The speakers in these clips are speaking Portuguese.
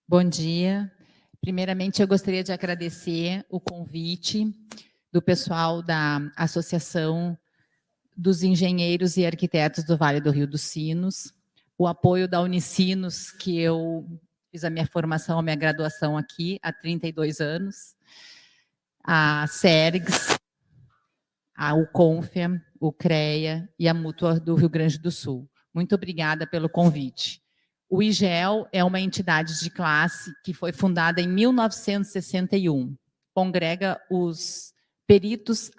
Bom dia. Primeiramente, eu gostaria de agradecer o convite do pessoal da Associação dos Engenheiros e Arquitetos do Vale do Rio dos Sinos, o apoio da Unicinos, que eu fiz a minha formação, a minha graduação aqui há 32 anos, a SERGS, a UCONFIA, o CREA e a Mútua do Rio Grande do Sul. Muito obrigada pelo convite. O IGEL é uma entidade de classe que foi fundada em 1961. Congrega os peritos,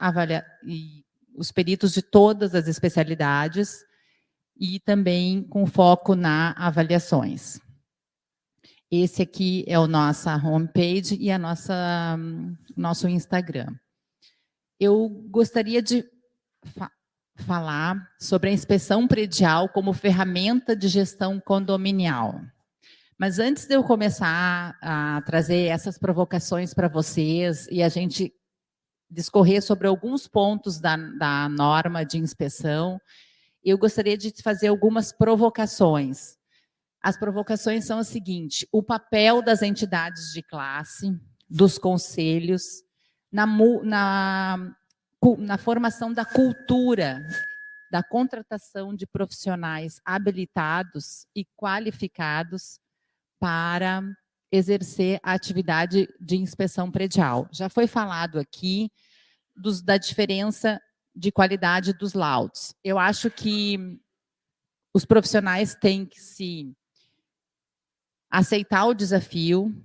os peritos de todas as especialidades e também com foco na avaliações. Esse aqui é a nossa homepage e a nosso Instagram. Eu gostaria de falar sobre a inspeção predial como ferramenta de gestão condominial. Mas antes de eu começar a trazer essas provocações para vocês e a gente discorrer sobre alguns pontos da norma de inspeção, eu gostaria de fazer algumas provocações. As provocações são as seguintes: o papel das entidades de classe, dos conselhos, na formação da cultura, da contratação de profissionais habilitados e qualificados para exercer a atividade de inspeção predial. Já foi falado aqui da diferença de qualidade dos laudos. Eu acho que os profissionais têm que se aceitar o desafio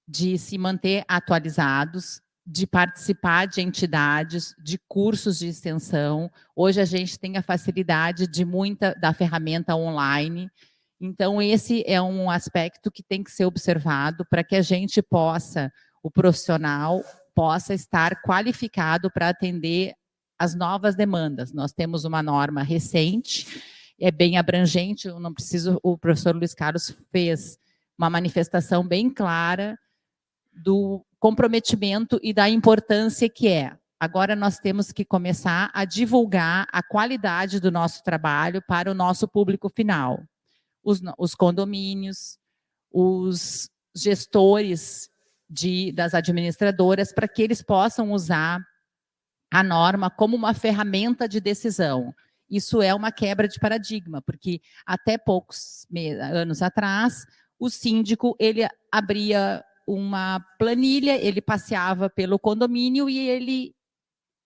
de se manter atualizados, de participar de entidades, de cursos de extensão. Hoje a gente tem a facilidade de da ferramenta online. Então, esse é um aspecto que tem que ser observado para que a gente possa, o profissional, possa estar qualificado para atender as novas demandas. Nós temos uma norma recente, é bem abrangente, eu não preciso, o professor Luiz Carlos fez uma manifestação bem clara do comprometimento e da importância que é. Agora nós temos que começar a divulgar a qualidade do nosso trabalho para o nosso público final. Os condomínios, os gestores das administradoras, para que eles possam usar a norma como uma ferramenta de decisão. Isso é uma quebra de paradigma, porque até poucos anos atrás, o síndico ele abria uma planilha, ele passeava pelo condomínio e ele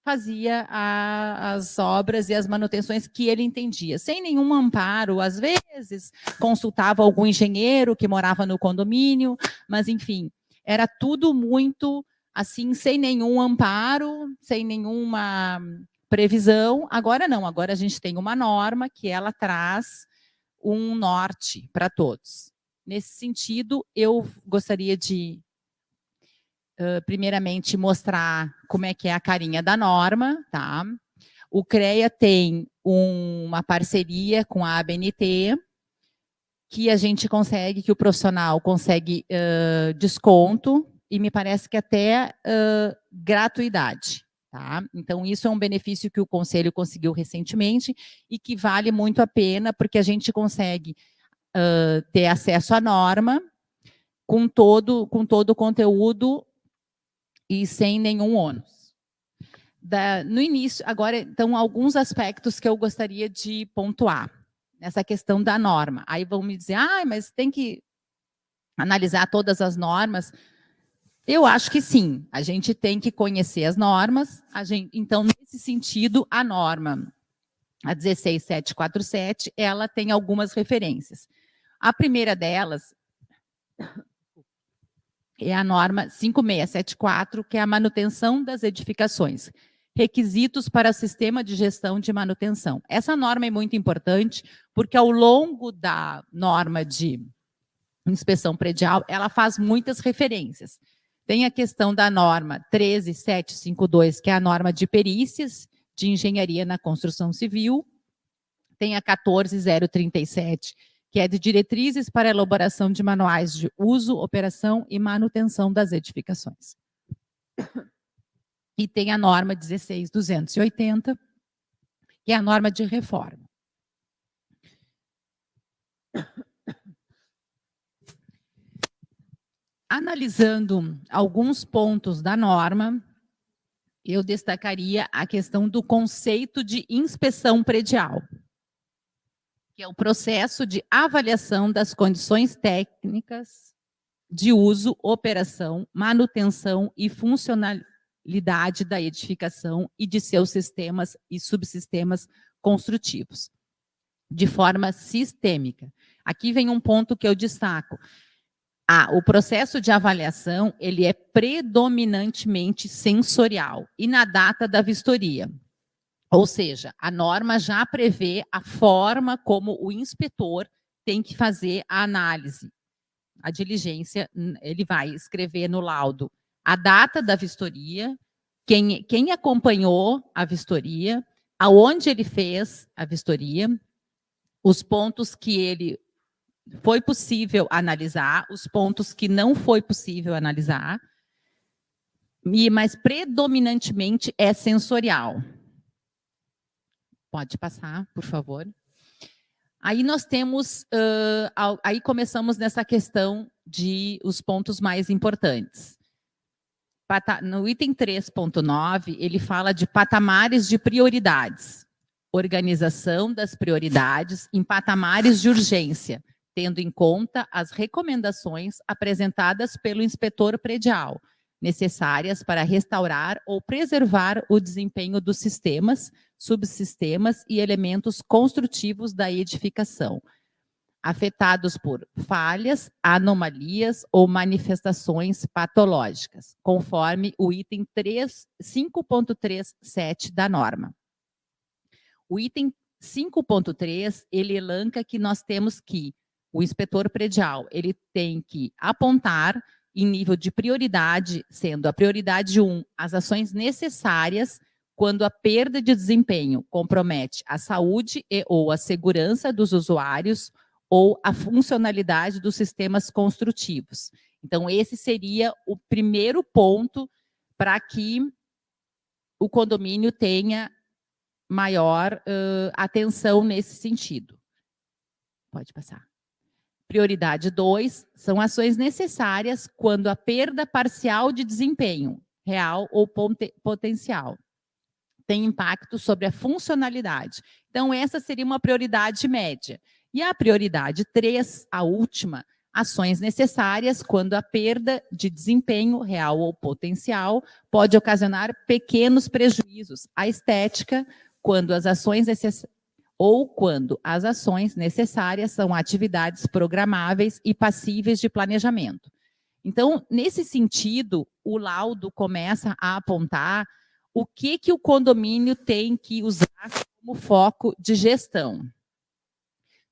fazia as obras e as manutenções que ele entendia, sem nenhum amparo. Às vezes, consultava algum engenheiro que morava no condomínio, mas, enfim, era tudo muito, assim, sem nenhum amparo, sem nenhuma previsão. Agora não, agora a gente tem uma norma que ela traz um norte para todos. Nesse sentido, eu gostaria de primeiramente mostrar como é que é a carinha da norma, tá? O CREA tem uma parceria com a ABNT, que a gente consegue, que o profissional consegue desconto, e me parece que até gratuidade, tá? Então, isso é um benefício que o Conselho conseguiu recentemente e que vale muito a pena, porque a gente consegue ter acesso à norma com todo o conteúdo e sem nenhum ônus. No início, agora, então, alguns aspectos que eu gostaria de pontuar nessa questão da norma. Aí vão me dizer, mas tem que analisar todas as normas. Eu acho que sim, a gente tem que conhecer as normas. Então, nesse sentido, a norma, a 16747, ela tem algumas referências. A primeira delas é a norma 5674, que é a manutenção das edificações. Requisitos para o sistema de gestão de manutenção. Essa norma é muito importante, porque ao longo da norma de inspeção predial, ela faz muitas referências. Tem a questão da norma 13752, que é a norma de perícias de engenharia na construção civil. Tem a 14037, que é de diretrizes para a elaboração de manuais de uso, operação e manutenção das edificações. E tem a norma 16280, que é a norma de reforma. Analisando alguns pontos da norma, eu destacaria a questão do conceito de inspeção predial, que é o processo de avaliação das condições técnicas de uso, operação, manutenção e funcionalidade da edificação e de seus sistemas e subsistemas construtivos, de forma sistêmica. Aqui vem um ponto que eu destaco. O processo de avaliação, ele é predominantemente sensorial e na data da vistoria. Ou seja, a norma já prevê a forma como o inspetor tem que fazer a análise. A diligência, ele vai escrever no laudo a data da vistoria, quem acompanhou a vistoria, aonde ele fez a vistoria, os pontos que ele foi possível analisar, os pontos que não foi possível analisar, mas predominantemente é sensorial. Pode passar, por favor. Aí nós temos, aí começamos nessa questão de os pontos mais importantes. No item 3.9, ele fala de patamares de prioridades. Organização das prioridades em patamares de urgência, tendo em conta as recomendações apresentadas pelo inspetor predial, necessárias para restaurar ou preservar o desempenho dos sistemas, subsistemas e elementos construtivos da edificação, afetados por falhas, anomalias ou manifestações patológicas, conforme o item 5.37 da norma. O item 5.3, ele elenca que nós temos que o inspetor predial, ele tem que apontar em nível de prioridade, sendo a prioridade 1, as ações necessárias quando a perda de desempenho compromete a saúde e ou a segurança dos usuários ou a funcionalidade dos sistemas construtivos. Então, esse seria o primeiro ponto para que o condomínio tenha maior atenção nesse sentido. Pode passar. Prioridade 2, são ações necessárias quando a perda parcial de desempenho, real ou potencial, tem impacto sobre a funcionalidade. Então, essa seria uma prioridade média. E a prioridade 3, a última, ações necessárias quando a perda de desempenho, real ou potencial, pode ocasionar pequenos prejuízos à estética, quando as ações necessárias são atividades programáveis e passíveis de planejamento. Então, nesse sentido, o laudo começa a apontar o que o condomínio tem que usar como foco de gestão.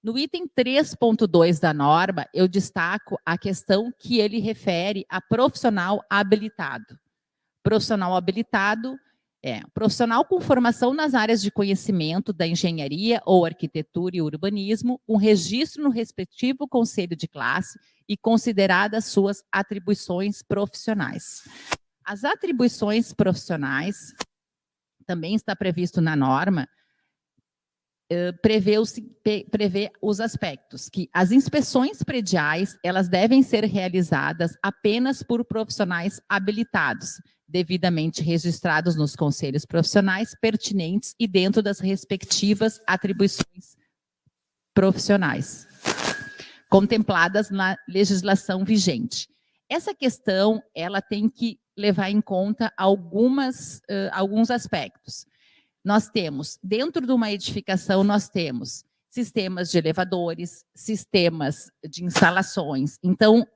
No item 3.2 da norma, eu destaco a questão que ele refere a profissional habilitado. Profissional habilitado profissional com formação nas áreas de conhecimento da engenharia ou arquitetura e urbanismo, um registro no respectivo conselho de classe e consideradas suas atribuições profissionais. As atribuições profissionais, também está previsto na norma, prevê os aspectos que as inspeções prediais, elas devem ser realizadas apenas por profissionais habilitados, devidamente registrados nos conselhos profissionais pertinentes e dentro das respectivas atribuições profissionais, contempladas na legislação vigente. Essa questão, ela tem que levar em conta alguns aspectos. Nós temos, dentro de uma edificação, nós temos sistemas de elevadores, sistemas de instalações. Então,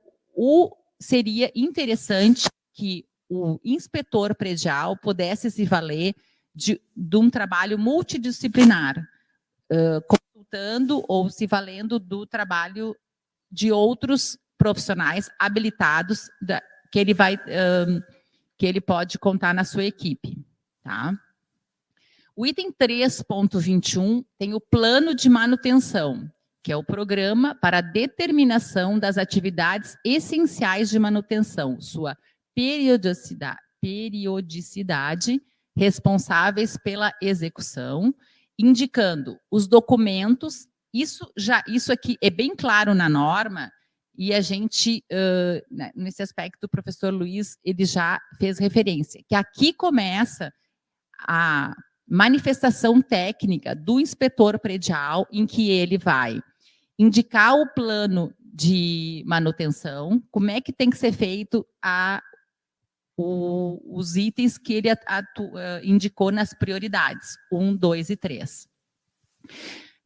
seria interessante que o inspetor predial pudesse se valer de um trabalho multidisciplinar, consultando ou se valendo do trabalho de outros profissionais habilitados que ele pode contar na sua equipe, tá? O item 3.21 tem o plano de manutenção, que é o programa para a determinação das atividades essenciais de manutenção, sua periodicidade, responsáveis pela execução, indicando os documentos. Isso aqui é bem claro na norma, E a gente, nesse aspecto, o professor Luiz, ele já fez referência, que aqui começa a manifestação técnica do inspetor predial, em que ele vai indicar o plano de manutenção, como é que tem que ser feito os itens que ele indicou nas prioridades, 1, 2 e 3.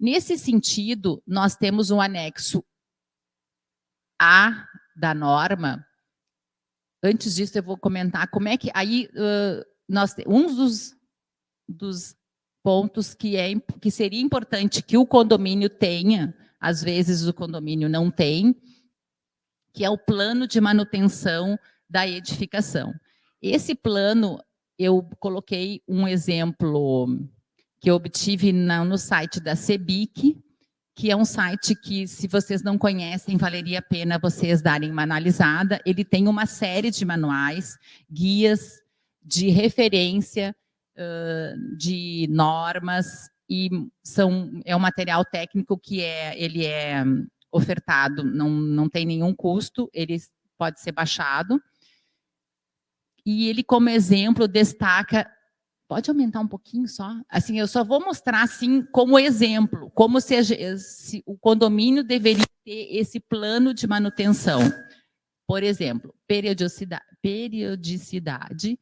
Nesse sentido, nós temos um anexo A da norma. Antes disso, eu vou comentar como é que... Aí, um dos pontos que seria importante que o condomínio tenha, às vezes o condomínio não tem, que é o plano de manutenção da edificação. Esse plano, eu coloquei um exemplo que eu obtive no site da CEBIC, que é um site que, se vocês não conhecem, valeria a pena vocês darem uma analisada. Ele tem uma série de manuais, guias de referência, de normas, e é um material técnico que ele é ofertado, não tem nenhum custo, ele pode ser baixado. E ele, como exemplo, destaca... Pode aumentar um pouquinho só? Assim, eu só vou mostrar assim como exemplo, como se o condomínio deveria ter esse plano de manutenção. Por exemplo, periodicidade,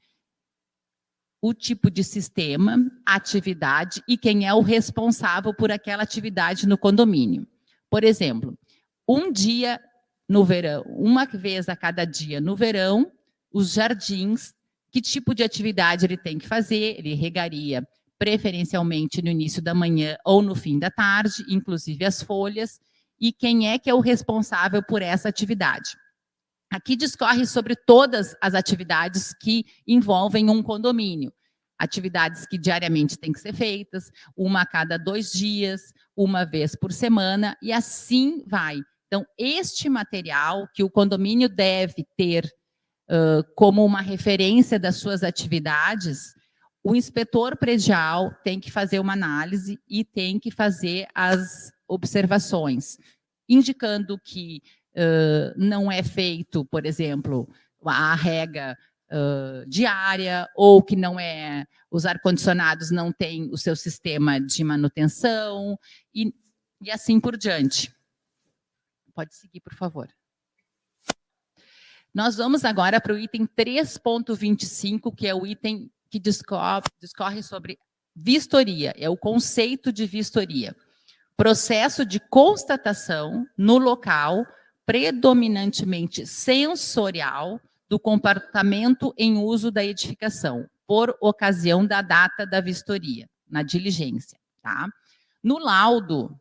o tipo de sistema, atividade e quem é o responsável por aquela atividade no condomínio. Por exemplo, um dia no verão, uma vez a cada dia no verão, os jardins, que tipo de atividade ele tem que fazer? Ele regaria preferencialmente no início da manhã ou no fim da tarde, inclusive as folhas, e quem é que é o responsável por essa atividade. Aqui discorre sobre todas as atividades que envolvem um condomínio. Atividades que diariamente têm que ser feitas, uma a cada 2 dias, uma vez por semana, e assim vai. Então, este material que o condomínio deve ter como uma referência das suas atividades, o inspetor predial tem que fazer uma análise e tem que fazer as observações, indicando que não é feito, por exemplo, a rega diária, ou que não é, os ar-condicionados não têm o seu sistema de manutenção, e assim por diante. Pode seguir, por favor. Nós vamos agora para o item 3.25, que é o item que discorre sobre vistoria, é o conceito de vistoria. Processo de constatação no local, predominantemente sensorial, do comportamento em uso da edificação, por ocasião da data da vistoria, na diligência. Tá? No laudo,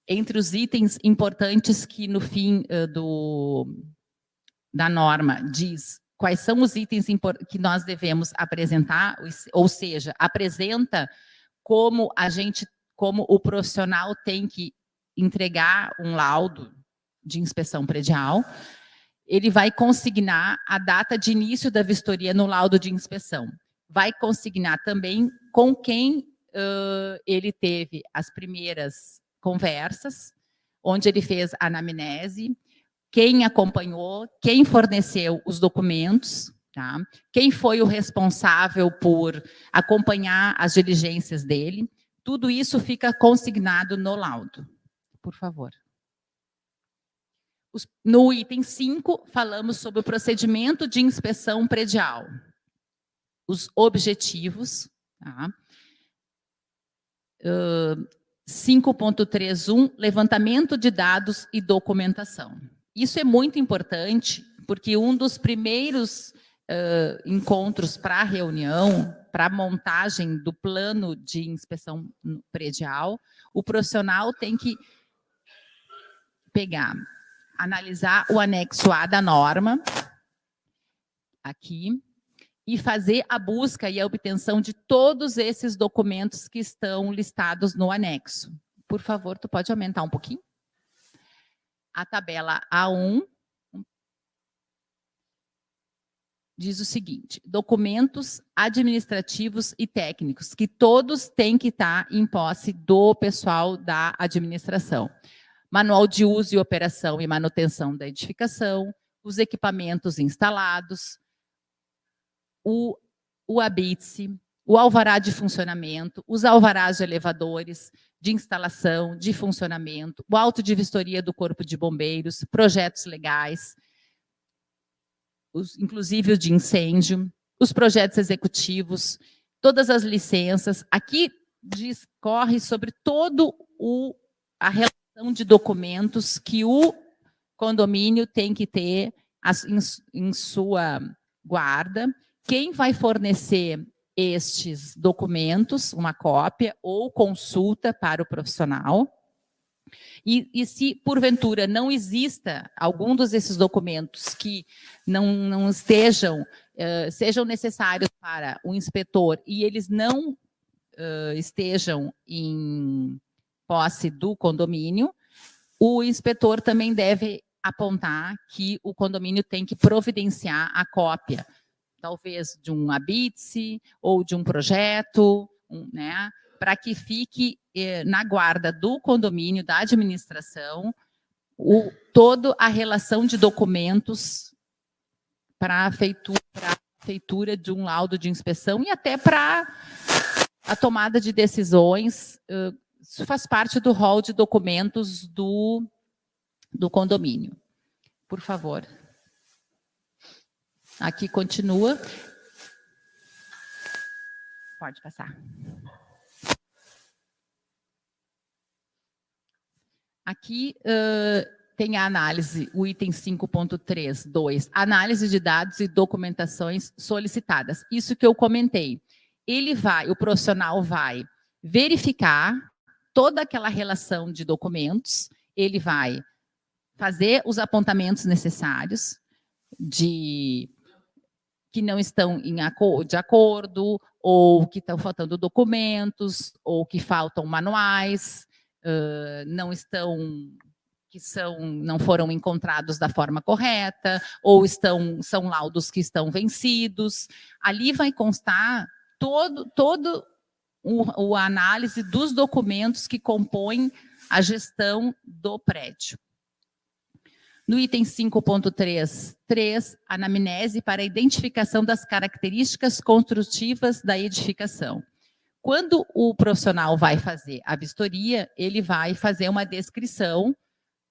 entre os itens importantes que no fim da norma diz quais são os itens que nós devemos apresentar, ou seja, apresenta como o profissional tem que entregar um laudo de inspeção predial. Ele vai consignar a data de início da vistoria no laudo de inspeção. Vai consignar também com quem ele teve as primeiras conversas, onde ele fez a anamnese, quem acompanhou, quem forneceu os documentos, tá? Quem foi o responsável por acompanhar as diligências dele. Tudo isso fica consignado no laudo. Por favor. No item 5, falamos sobre o procedimento de inspeção predial. Os objetivos. Tá? 5.31, levantamento de dados e documentação. Isso é muito importante, porque um dos primeiros encontros para a reunião, para a montagem do plano de inspeção predial, o profissional tem que analisar o anexo A da norma, aqui, e fazer a busca e a obtenção de todos esses documentos que estão listados no anexo. Por favor, tu pode aumentar um pouquinho? A tabela A1 diz o seguinte: documentos administrativos e técnicos, que todos têm que estar em posse do pessoal da administração. manual de uso e operação e manutenção da edificação, os equipamentos instalados, o ABITSE, o alvará de funcionamento, os alvarás de elevadores, de instalação, de funcionamento, o auto de vistoria do Corpo de Bombeiros, projetos legais, inclusive o de incêndio, os projetos executivos, todas as licenças. Aqui discorre sobre todo a relação de documentos que o condomínio tem que ter em sua guarda. Quem vai fornecer estes documentos, uma cópia ou consulta para o profissional. E se, porventura, não exista algum desses documentos que não estejam, sejam necessários para o inspetor e eles não estejam em posse do condomínio, o inspetor também deve apontar que o condomínio tem que providenciar a cópia, talvez de um ABITSE ou de um projeto, né, para que fique na guarda do condomínio, da administração, toda a relação de documentos para a feitura de um laudo de inspeção e até para a tomada de decisões. Isso faz parte do rol de documentos do condomínio. Por favor. Aqui continua. Pode passar. Aqui tem a análise, o item 5.3.2, análise de dados e documentações solicitadas. Isso que eu comentei. O profissional vai verificar toda aquela relação de documentos, ele vai fazer os apontamentos necessários que não estão de acordo, ou que estão faltando documentos, ou que faltam manuais, não foram encontrados da forma correta, ou são laudos que estão vencidos. Ali vai constar todo a análise dos documentos que compõem a gestão do prédio. No item 5.3.3, anamnese para a identificação das características construtivas da edificação. Quando o profissional vai fazer a vistoria, ele vai fazer uma descrição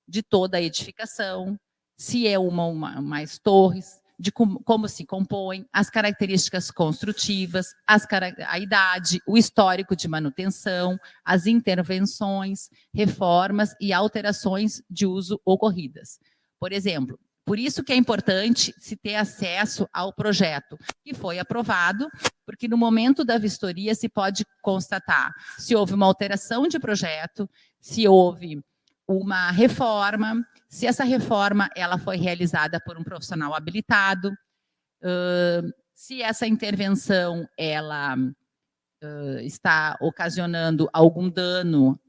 de toda a edificação, se é mais torres, de como se compõe, as características construtivas, a idade, o histórico de manutenção, as intervenções, reformas e alterações de uso ocorridas. Por exemplo, por isso que é importante se ter acesso ao projeto que foi aprovado, porque no momento da vistoria se pode constatar se houve uma alteração de projeto, se houve uma reforma, se essa reforma ela foi realizada por um profissional habilitado, se essa intervenção ela está ocasionando algum dano,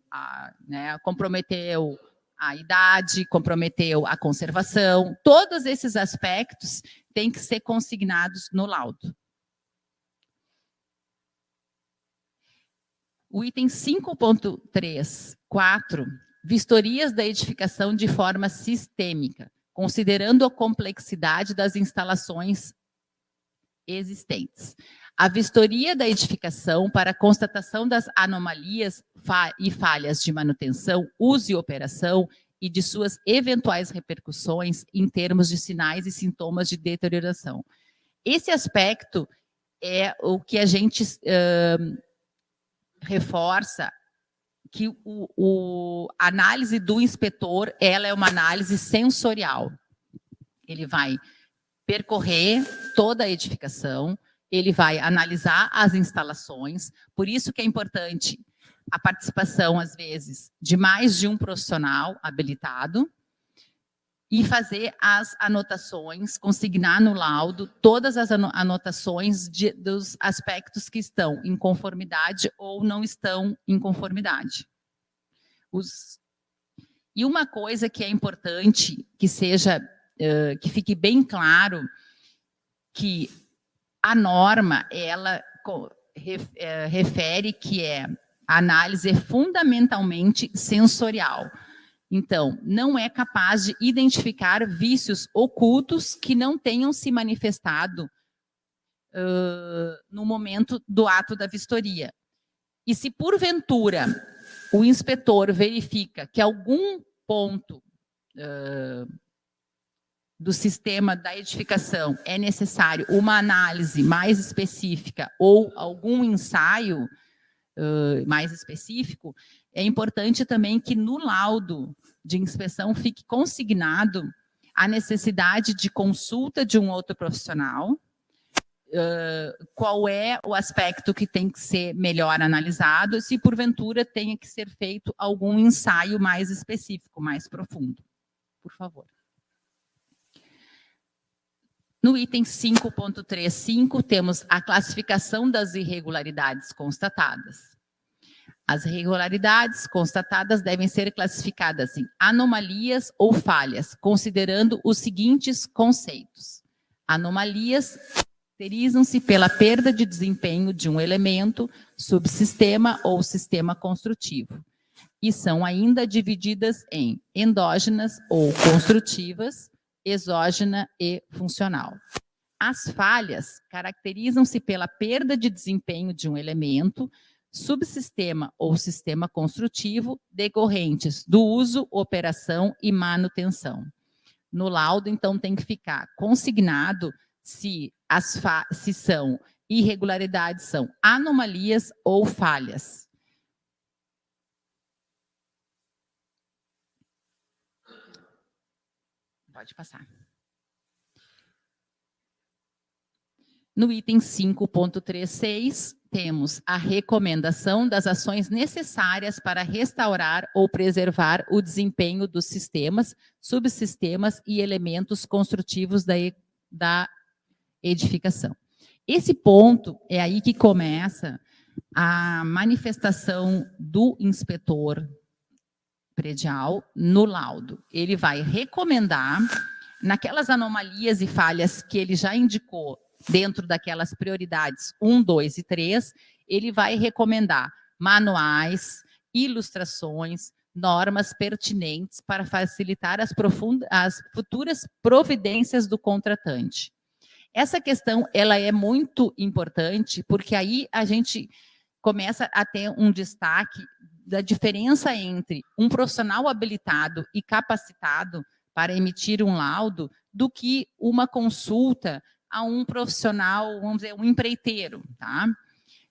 né, comprometeu a idade, comprometeu a conservação. Todos esses aspectos têm que ser consignados no laudo. O item 5.3.4, vistorias da edificação de forma sistêmica, considerando a complexidade das instalações existentes. A vistoria da edificação para constatação das anomalias e falhas de manutenção, uso e operação e de suas eventuais repercussões em termos de sinais e sintomas de deterioração. Esse aspecto é o que a gente reforça, que a análise do inspetor ela é uma análise sensorial. Ele vai percorrer toda a edificação, ele vai analisar as instalações, por isso que é importante a participação, às vezes, de mais de um profissional habilitado e fazer as anotações, consignar no laudo todas as anotações dos aspectos que estão em conformidade ou não estão em conformidade. E uma coisa que é importante que que fique bem claro que a norma, ela refere que a análise é fundamentalmente sensorial. Então, não é capaz de identificar vícios ocultos que não tenham se manifestado no momento do ato da vistoria. E se, porventura, o inspetor verifica que algum ponto do sistema da edificação é necessário uma análise mais específica ou algum ensaio mais específico, é importante também que no laudo de inspeção fique consignado a necessidade de consulta de um outro profissional, qual é o aspecto que tem que ser melhor analisado, se porventura tenha que ser feito algum ensaio mais específico, mais profundo. Por favor. No item 5.35, temos a classificação das irregularidades constatadas. As irregularidades constatadas devem ser classificadas em anomalias ou falhas, considerando os seguintes conceitos. Anomalias caracterizam-se pela perda de desempenho de um elemento, subsistema ou sistema construtivo, e são ainda divididas em endógenas ou construtivas, exógena e funcional. As falhas caracterizam-se pela perda de desempenho de um elemento, subsistema ou sistema construtivo, decorrentes do uso, operação e manutenção. No laudo, então, tem que ficar consignado se são irregularidades, são anomalias ou falhas. Pode passar. No item 5.36, temos a recomendação das ações necessárias para restaurar ou preservar o desempenho dos sistemas, subsistemas e elementos construtivos da edificação. Esse ponto é aí que começa a manifestação do inspetor predial no laudo. Ele vai recomendar, naquelas anomalias e falhas que ele já indicou, dentro daquelas prioridades 1, 2 e 3, ele vai recomendar manuais, ilustrações, normas pertinentes para facilitar as futuras providências do contratante. Essa questão, ela é muito importante, porque aí a gente começa a ter um destaque da diferença entre um profissional habilitado e capacitado para emitir um laudo do que uma consulta a um profissional, vamos dizer, um empreiteiro, tá?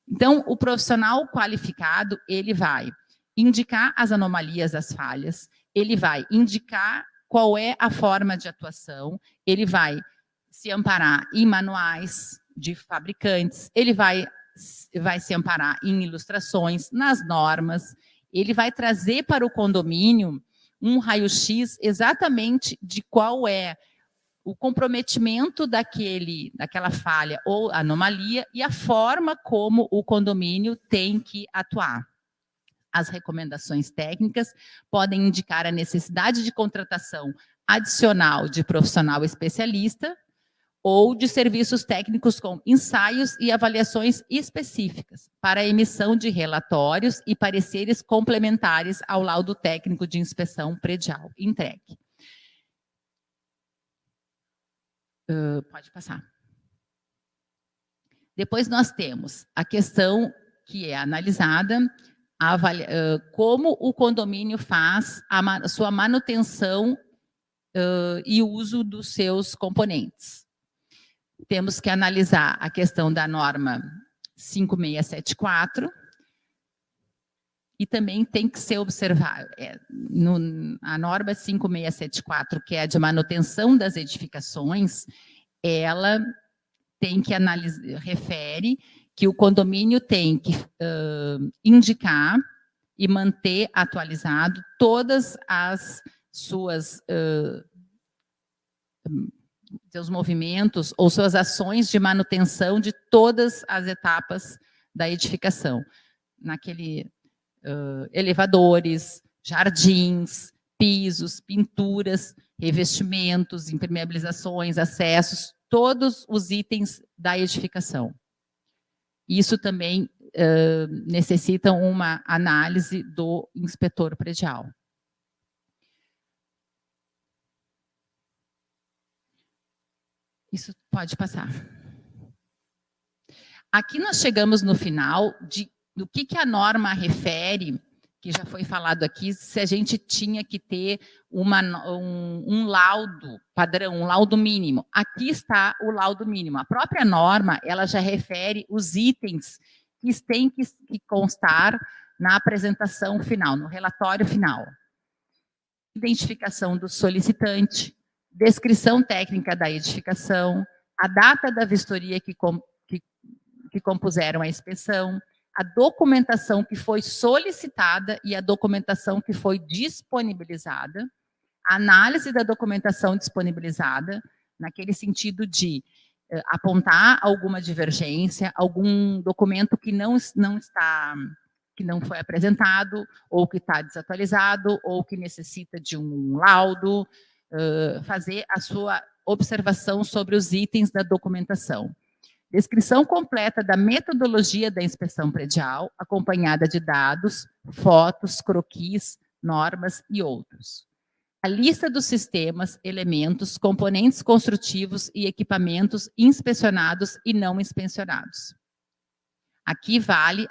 Então, o profissional qualificado, ele vai indicar as anomalias, as falhas, ele vai indicar qual é a forma de atuação, ele vai se amparar em manuais de fabricantes, ele vai se amparar em ilustrações, nas normas, ele vai trazer para o condomínio um raio-x exatamente de qual é o comprometimento daquela falha ou anomalia e a forma como o condomínio tem que atuar. As recomendações técnicas podem indicar a necessidade de contratação adicional de profissional especialista ou de serviços técnicos com ensaios e avaliações específicas para a emissão de relatórios e pareceres complementares ao laudo técnico de inspeção predial entregue. Pode passar. Depois nós temos a questão que é analisada, como o condomínio faz a sua manutenção e uso dos seus componentes. Temos que analisar a questão da norma 5674 e também tem que ser observado a norma 5674, que é a de manutenção das edificações, ela tem que refere que o condomínio tem que indicar e manter atualizado todas as seus movimentos ou suas ações de manutenção de todas as etapas da edificação. Elevadores, jardins, pisos, pinturas, revestimentos, impermeabilizações, acessos, todos os itens da edificação. Isso também necessita uma análise do inspetor predial. Isso pode passar. Aqui nós chegamos no final do que a norma refere, que já foi falado aqui, se a gente tinha que ter um laudo padrão, um laudo mínimo. Aqui está o laudo mínimo. A própria norma, ela já refere os itens que têm que constar na apresentação final, no relatório final. Identificação do solicitante, descrição técnica da edificação, a data da vistoria que compuseram a inspeção, a documentação que foi solicitada e a documentação que foi disponibilizada, a análise da documentação disponibilizada, naquele sentido de apontar alguma divergência, algum documento que não foi apresentado, ou que está desatualizado, ou que necessita de um laudo, fazer a sua observação sobre os itens da documentação. Descrição completa da metodologia da inspeção predial, acompanhada de dados, fotos, croquis, normas e outros. A lista dos sistemas, elementos, componentes construtivos e equipamentos inspecionados e não inspecionados. Aqui vale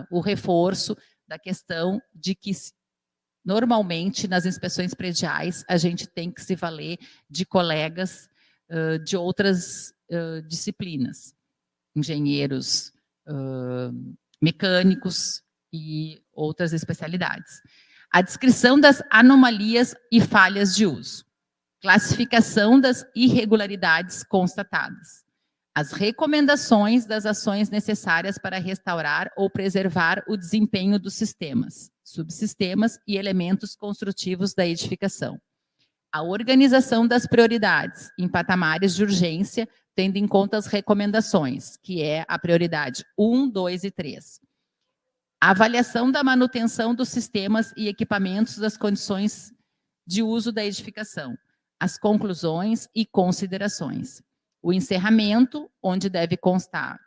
o reforço da questão de que, normalmente, nas inspeções prediais, a gente tem que se valer de colegas de outras disciplinas, engenheiros mecânicos e outras especialidades. A descrição das anomalias e falhas de uso, classificação das irregularidades constatadas, as recomendações das ações necessárias para restaurar ou preservar o desempenho dos sistemas, subsistemas e elementos construtivos da edificação, a organização das prioridades em patamares de urgência, tendo em conta as recomendações, que é a prioridade 1, 2 e 3. A avaliação da manutenção dos sistemas e equipamentos das condições de uso da edificação, as conclusões e considerações. O encerramento, onde deve constar.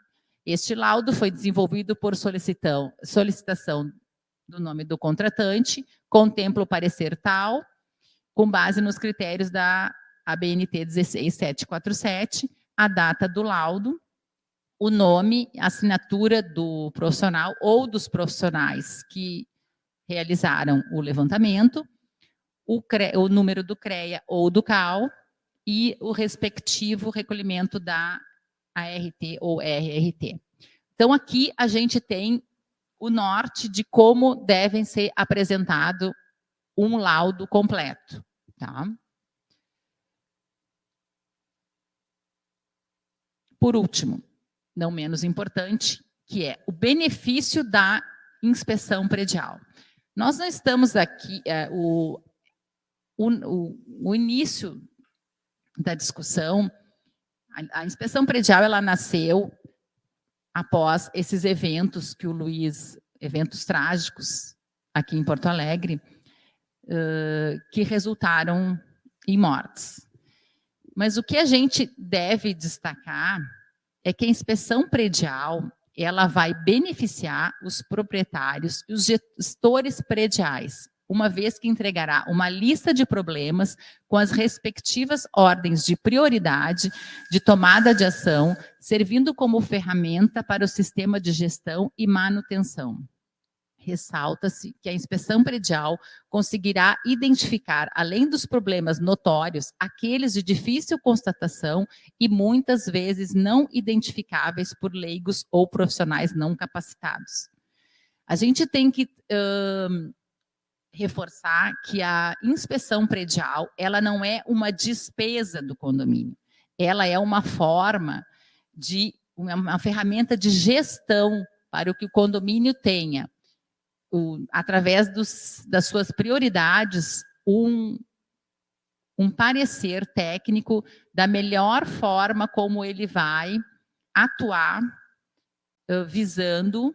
Este laudo foi desenvolvido por solicitação do nome do contratante, contempla o parecer tal, com base nos critérios da ABNT 16747, a data do laudo, o nome, a assinatura do profissional ou dos profissionais que realizaram o levantamento, o número do CREA ou do CAL e o respectivo recolhimento da ART ou RRT. Então, aqui a gente tem o norte de como devem ser apresentado um laudo completo, tá? Por último, não menos importante, que é o benefício da inspeção predial. Nós não estamos aqui, o início da discussão, a inspeção predial, ela nasceu após esses eventos que o Luiz, eventos trágicos aqui em Porto Alegre, que resultaram em mortes. Mas o que a gente deve destacar é que a inspeção predial, ela vai beneficiar os proprietários e os gestores prediais, uma vez que entregará uma lista de problemas com as respectivas ordens de prioridade de tomada de ação, servindo como ferramenta para o sistema de gestão e manutenção. Ressalta-se que a inspeção predial conseguirá identificar, além dos problemas notórios, aqueles de difícil constatação e muitas vezes não identificáveis por leigos ou profissionais não capacitados. A gente tem que reforçar que a inspeção predial, ela não é uma despesa do condomínio, ela é uma forma de, uma ferramenta de gestão para que o condomínio tenha, através das suas prioridades, um parecer técnico da melhor forma como ele vai atuar, visando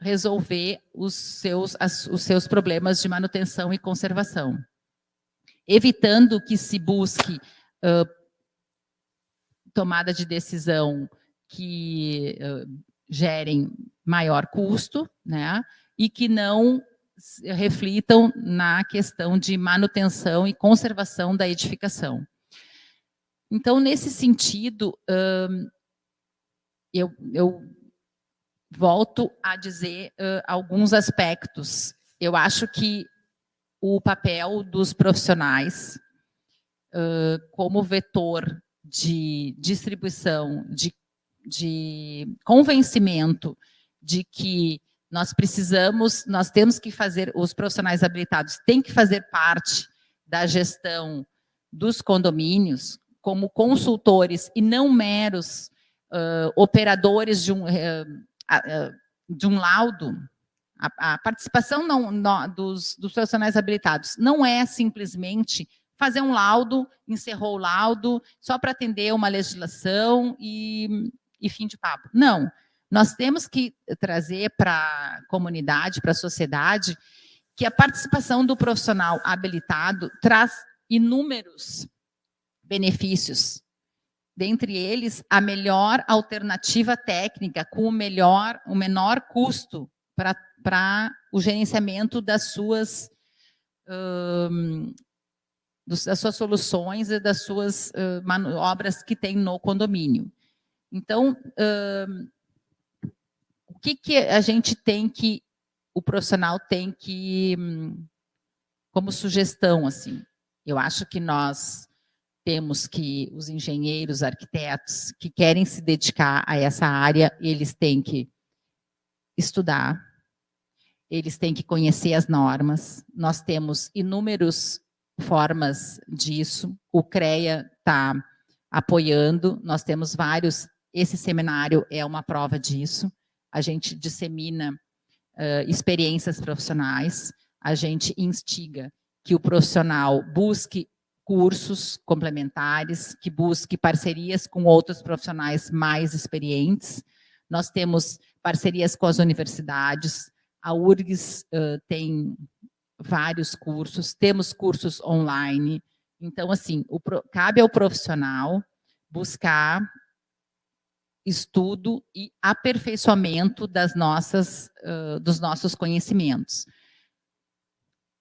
resolver os seus problemas de manutenção e conservação, evitando que se busque tomada de decisão que gerem maior custo, né, e que não reflitam na questão de manutenção e conservação da edificação. Então, nesse sentido, eu volto a dizer alguns aspectos. Eu acho que o papel dos profissionais como vetor de distribuição, de convencimento de que nós temos que fazer, os profissionais habilitados têm que fazer parte da gestão dos condomínios como consultores e não meros operadores de um laudo. A participação dos profissionais habilitados não é simplesmente fazer um laudo, encerrou o laudo, só para atender uma legislação e fim de papo. Não, nós temos que trazer para a comunidade, para a sociedade, que a participação do profissional habilitado traz inúmeros benefícios. Dentre eles, a melhor alternativa técnica, com o menor custo para o gerenciamento das suas soluções e das suas obras que tem no condomínio. Então, o que a gente tem que, o profissional tem que, como sugestão, assim, eu acho que nós temos que, os engenheiros, arquitetos, que querem se dedicar a essa área, eles têm que estudar, eles têm que conhecer as normas, nós temos inúmeras formas disso, o CREA está apoiando, nós temos vários, esse seminário é uma prova disso, a gente dissemina experiências profissionais, a gente instiga que o profissional busque cursos complementares, que busque parcerias com outros profissionais mais experientes. Nós temos parcerias com as universidades, a URGS tem vários cursos, temos cursos online. Então, assim, cabe ao profissional buscar estudo e aperfeiçoamento dos nossos conhecimentos.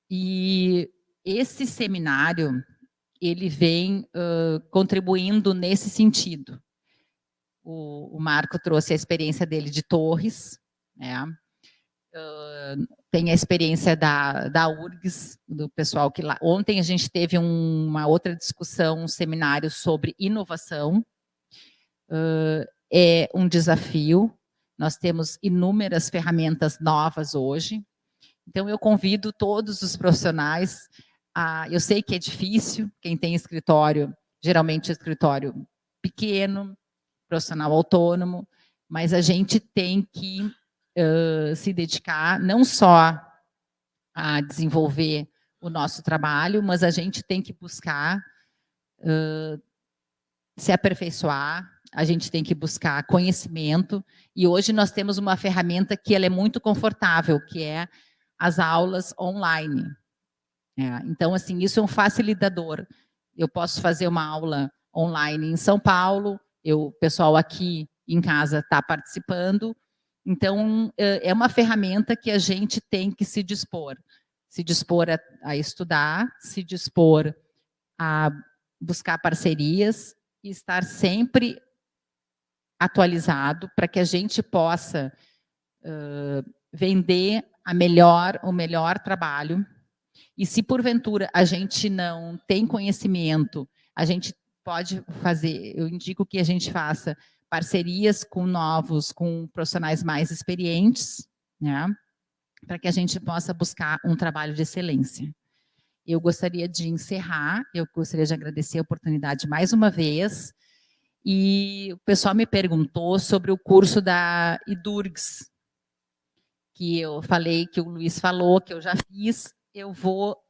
E esse seminário, ele vem contribuindo nesse sentido. O Marco trouxe a experiência dele de Torres, né? Tem a experiência da URGS, do pessoal que lá... Ontem a gente teve uma outra discussão, um seminário sobre inovação. É um desafio, nós temos inúmeras ferramentas novas hoje, então eu convido todos os profissionais, eu sei que é difícil, quem tem escritório, geralmente escritório pequeno, profissional autônomo, mas a gente tem que se dedicar não só a desenvolver o nosso trabalho, mas a gente tem que buscar se aperfeiçoar, a gente tem que buscar conhecimento, e hoje nós temos uma ferramenta que ela é muito confortável, que é as aulas online. Então, assim, isso é um facilitador. Eu posso fazer uma aula online em São Paulo, o pessoal aqui em casa está participando, então é uma ferramenta que a gente tem que se dispor a estudar, se dispor a buscar parcerias, e estar sempre atualizado para que a gente possa vender o melhor trabalho. E se porventura a gente não tem conhecimento, a gente pode fazer, eu indico que a gente faça parcerias com profissionais mais experientes, né, para que a gente possa buscar um trabalho de excelência. Eu gostaria de encerrar, eu gostaria de agradecer a oportunidade mais uma vez, e o pessoal me perguntou sobre o curso da IDURGS, que eu falei, que o Luiz falou, que eu já fiz. Eu vou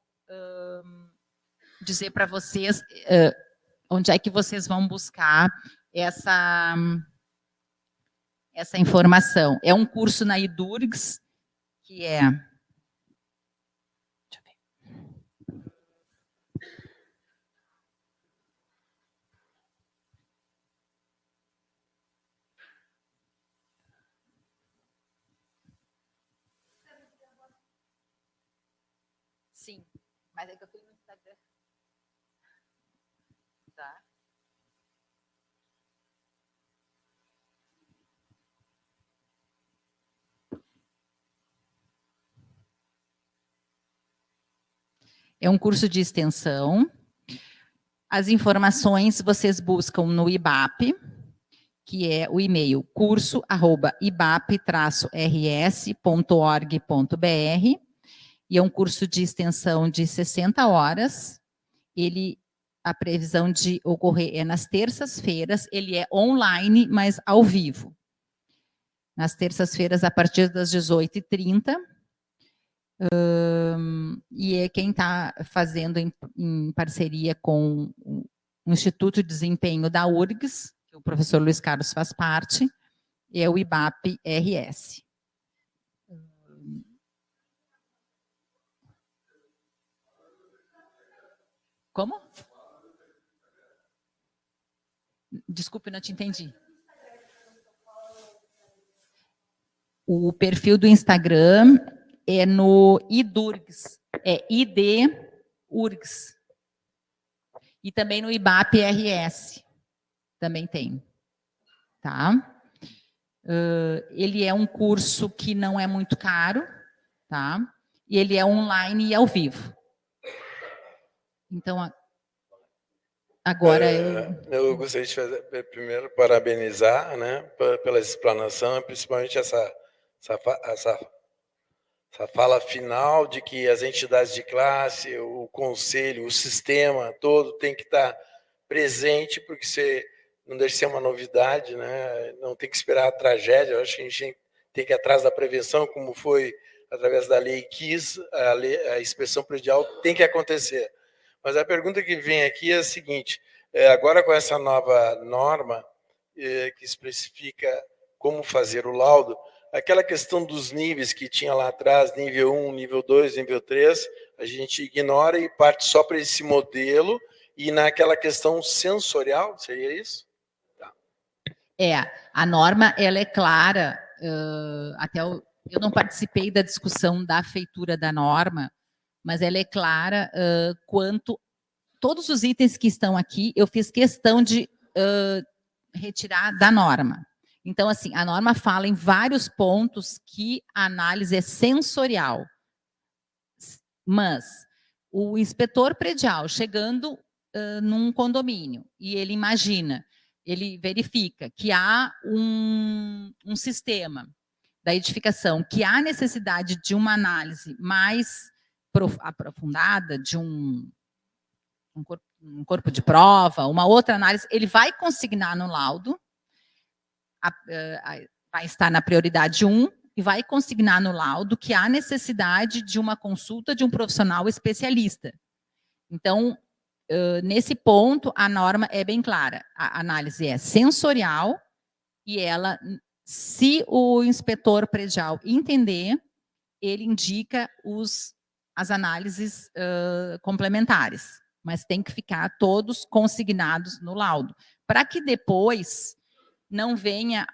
dizer para vocês onde é que vocês vão buscar essa informação. É um curso na IDURGS, que é... Deixa eu ver. Sim, mas é que eu fui no Instagram. Tá? É um curso de extensão. As informações vocês buscam no IBAP, que é o e-mail curso@ibap-rs.org.br, e é um curso de extensão de 60 horas. A previsão de ocorrer é nas terças-feiras, ele é online, mas ao vivo. Nas terças-feiras, a partir das 18h30. E é quem está fazendo em parceria com o Instituto de Desempenho da URGS, que o professor Luiz Carlos faz parte, é o IBAP-RS. Como? Desculpe, não te entendi. O perfil do Instagram é no IDURGS, é IDURGS. E também no IBAP-RS, também tem. Tá? Ele é um curso que não é muito caro, tá? E ele é online e ao vivo. Então, agora eu gostaria de fazer, primeiro parabenizar, né, pela explanação, principalmente essa fala final de que as entidades de classe, o conselho, o sistema todo tem que estar presente, porque você não deixa de ser uma novidade, né? Não tem que esperar a tragédia. Eu acho que a gente tem que ir atrás da prevenção, como foi através da lei KIS, a inspeção predial tem que acontecer. Mas a pergunta que vem aqui é a seguinte: agora com essa nova norma que especifica como fazer o laudo, aquela questão dos níveis que tinha lá atrás, nível 1, nível 2, nível 3, a gente ignora e parte só para esse modelo, e naquela questão sensorial, seria isso? Tá. A norma ela é clara, até eu não participei da discussão da feitura da norma, mas ela é clara quanto todos os itens que estão aqui, eu fiz questão de retirar da norma. Então, assim, a norma fala em vários pontos que a análise é sensorial. Mas o inspetor predial chegando num condomínio e ele imagina, ele verifica que há um sistema da edificação, que há necessidade de uma análise mais aprofundada, de um corpo de prova, uma outra análise, ele vai consignar no laudo, vai estar na prioridade 1, e vai consignar no laudo que há necessidade de uma consulta de um profissional especialista. Então, nesse ponto, a norma é bem clara. A análise é sensorial e ela, se o inspetor predial entender, ele indica as análises complementares, mas tem que ficar todos consignados no laudo, para que depois não venha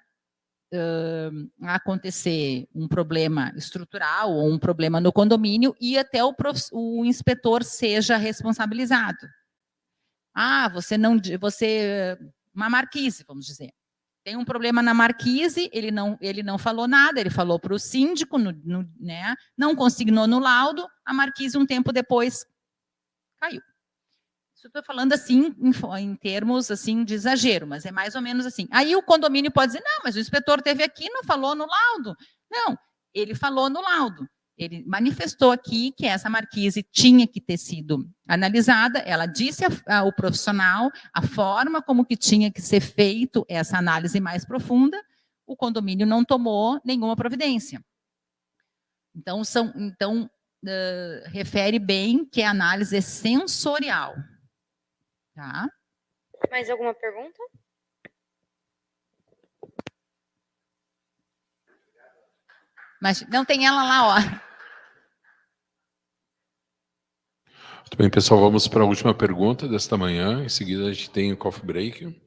a acontecer um problema estrutural ou um problema no condomínio e até o inspetor seja responsabilizado. Uma marquise, vamos dizer. Tem um problema na marquise, ele não falou nada, ele falou para o síndico, né, não consignou no laudo, a marquise um tempo depois caiu. Isso eu estou falando assim, em termos assim, de exagero, mas é mais ou menos assim. Aí o condomínio pode dizer, não, mas o inspetor esteve aqui e não falou no laudo. Não, ele falou no laudo. Ele manifestou aqui que essa marquise tinha que ter sido analisada, ela disse ao profissional a forma como que tinha que ser feito essa análise mais profunda, o condomínio não tomou nenhuma providência. Então, refere bem que a análise é sensorial. Tá? Mais alguma pergunta? Mas não tem ela lá, ó. Muito bem, pessoal, vamos para a última pergunta desta manhã. Em seguida, a gente tem o coffee break.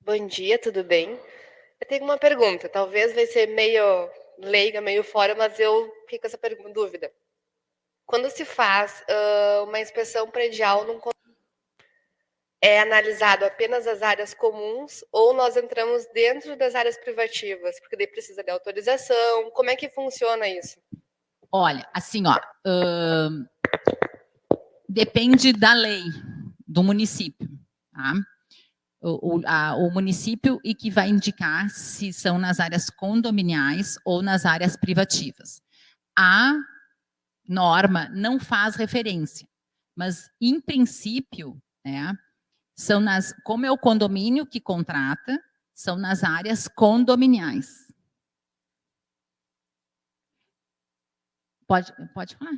Bom dia, tudo bem? Eu tenho uma pergunta, talvez vai ser meio leiga, meio fora, mas eu fico com essa dúvida. Quando se faz uma inspeção predial num condomínio, é analisado apenas as áreas comuns ou nós entramos dentro das áreas privativas? Porque daí precisa de autorização. Como é que funciona isso? Olha, assim, ó, depende da lei do município, tá? O município e que vai indicar se são nas áreas condominiais ou nas áreas privativas. A norma não faz referência, mas, em princípio, né, como é o condomínio que contrata, são nas áreas condominiais. Pode falar.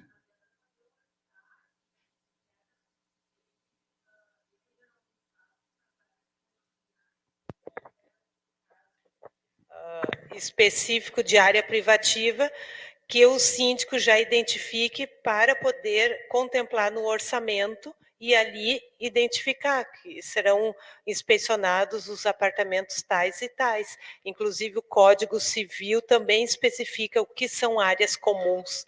Específico de área privativa, que o síndico já identifique para poder contemplar no orçamento e ali identificar que serão inspecionados os apartamentos tais e tais. Inclusive, o Código Civil também especifica o que são áreas comuns.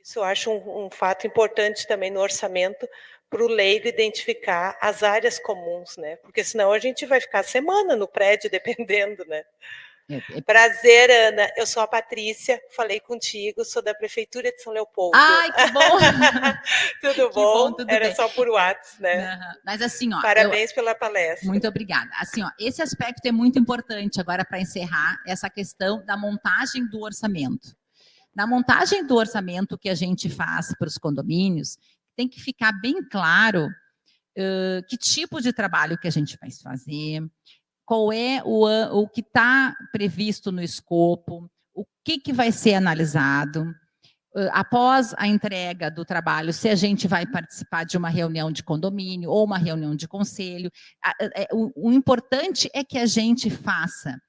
Isso eu acho um fato importante também no orçamento, para o leigo identificar as áreas comuns, né? Porque senão a gente vai ficar semana no prédio, dependendo, né? Prazer, Ana. Eu sou a Patrícia, falei contigo, sou da Prefeitura de São Leopoldo. Ai, que bom! Tudo bom? Tudo Era bem. Só por WhatsApp, né? Uhum. Mas assim, ó... Parabéns pela palestra. Muito obrigada. Assim, ó, esse aspecto é muito importante agora para encerrar essa questão da montagem do orçamento. Na montagem do orçamento que a gente faz para os condomínios, tem que ficar bem claro que tipo de trabalho que a gente vai fazer, qual é o que está previsto no escopo, o que vai ser analisado. Após a entrega do trabalho, se a gente vai participar de uma reunião de condomínio ou uma reunião de conselho. O importante é que a gente faça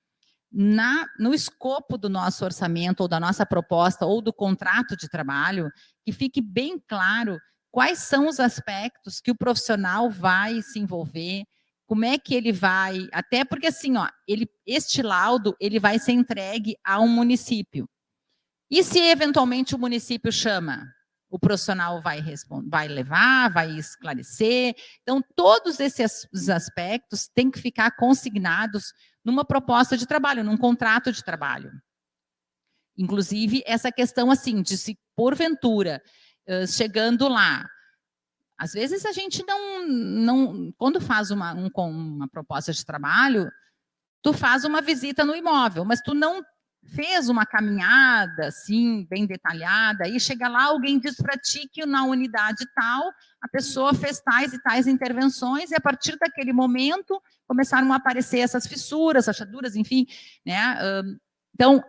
no escopo do nosso orçamento, ou da nossa proposta, ou do contrato de trabalho, que fique bem claro quais são os aspectos que o profissional vai se envolver, como é que ele vai... Até porque, assim, ó, este laudo ele vai ser entregue a um município. E se, eventualmente, o município chama, o profissional vai levar, vai esclarecer. Então, todos esses aspectos têm que ficar consignados numa proposta de trabalho, num contrato de trabalho. Inclusive, essa questão, assim, de se, porventura, chegando lá, às vezes a gente não quando faz uma proposta de trabalho, tu faz uma visita no imóvel, mas tu não fez uma caminhada, assim, bem detalhada, aí chega lá, alguém diz para ti que na unidade tal, a pessoa fez tais e tais intervenções, e a partir daquele momento, começaram a aparecer essas fissuras, rachaduras, enfim, né? Então,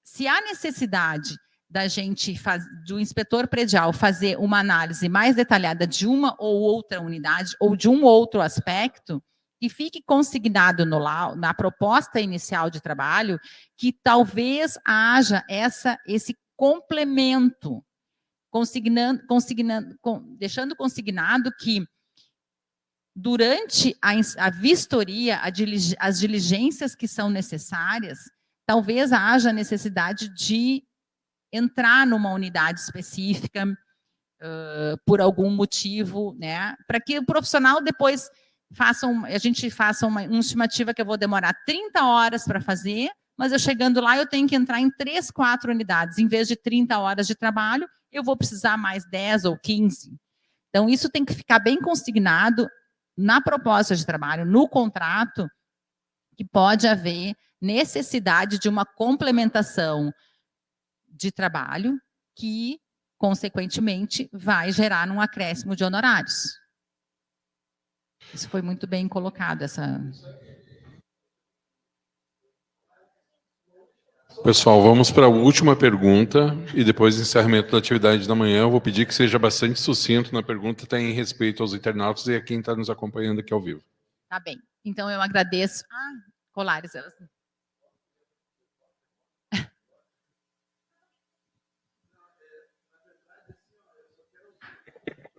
se há necessidade da gente, do inspetor predial, fazer uma análise mais detalhada de uma ou outra unidade, ou de um outro aspecto, que fique consignado na proposta inicial de trabalho, que talvez haja esse complemento, deixando consignado que, durante a vistoria, as diligências que são necessárias, talvez haja necessidade de entrar numa unidade específica, por algum motivo, né, para que o profissional depois a gente faça uma estimativa que eu vou demorar 30 horas para fazer, mas eu chegando lá eu tenho que entrar em 3, 4 unidades, em vez de 30 horas de trabalho, eu vou precisar mais 10 ou 15. Então, isso tem que ficar bem consignado na proposta de trabalho, no contrato, que pode haver necessidade de uma complementação de trabalho que, consequentemente, vai gerar um acréscimo de honorários. Isso foi muito bem colocado, Pessoal, vamos para a última pergunta e depois do encerramento da atividade da manhã, eu vou pedir que seja bastante sucinto na pergunta, até em respeito aos internautas e a quem está nos acompanhando aqui ao vivo. Tá bem. Então, eu agradeço. Colares.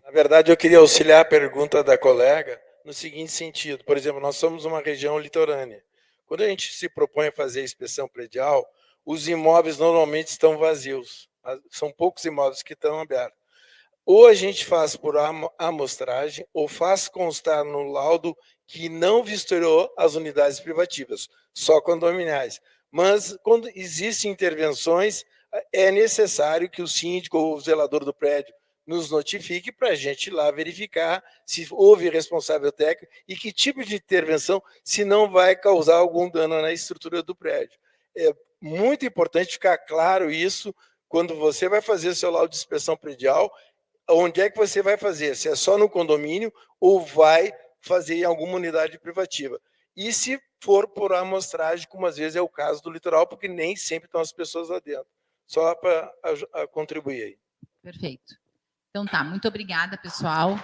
Na verdade, eu queria auxiliar a pergunta da colega no seguinte sentido. Por exemplo, nós somos uma região litorânea. Quando a gente se propõe a fazer a inspeção predial, os imóveis normalmente estão vazios. São poucos imóveis que estão abertos. Ou a gente faz por amostragem, ou faz constar no laudo que não vistoriou as unidades privativas, só condominiais. Mas, quando existem intervenções, é necessário que o síndico ou o zelador do prédio nos notifique para a gente ir lá verificar se houve responsável técnico e que tipo de intervenção, se não vai causar algum dano na estrutura do prédio. É muito importante ficar claro isso quando você vai fazer seu laudo de inspeção predial, onde é que você vai fazer, se é só no condomínio ou vai fazer em alguma unidade privativa. E se for por amostragem, como às vezes é o caso do litoral, porque nem sempre estão as pessoas lá dentro. Só para contribuir aí. Perfeito. Então tá, muito obrigada, pessoal.